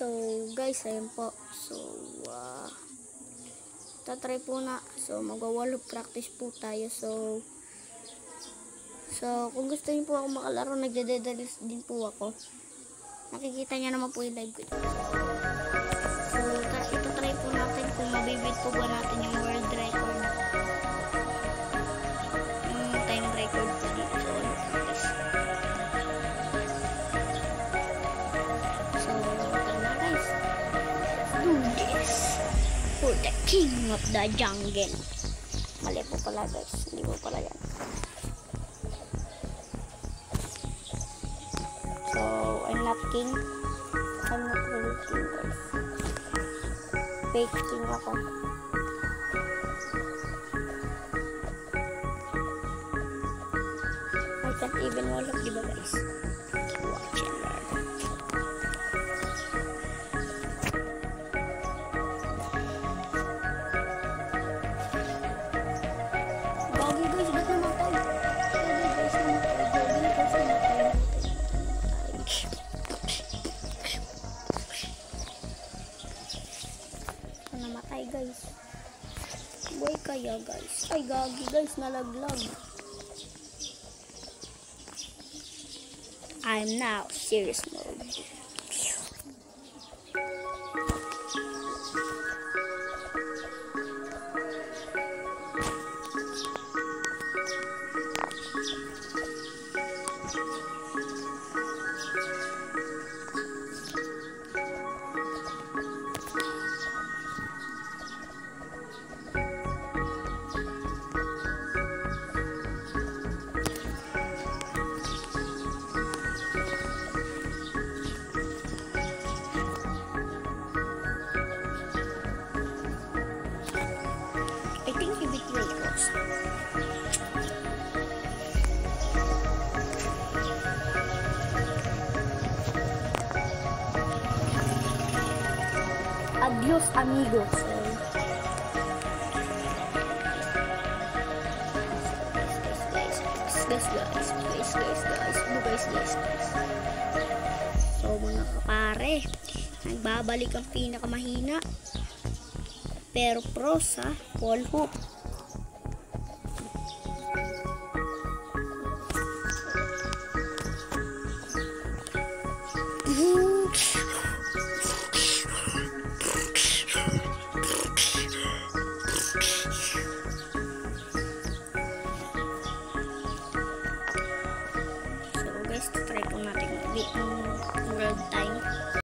So guys, ayun po. So tatry po na. So magwa-wall of practice po tayo. So kung gusto niyo po ako makalaro, nagde-dedalis din po ako. Nakikita niyo naman po yung live ko. So itatry po natin kung mabibit po ba natin yung world record. Yung time record po dito sa wall of practice. So tara guys, let's do this for the king of the jungle. Mali po pala guys, hindi po pala yan. So I'm not king, I'm not really king guys, fake king ako. I can't even wall up, diba guys? Watch and learn. Gagi guys, ba't namatay? Gagi guys, namatay. Namatay guys. Boy kaya guys. Ay gagi guys, nalaglag. I'm now serious mode. I think you betrayed us. Adios amigos. Guys. So mga kapare, nagbabalik ang pinakamahina pero pro sa wall hoop.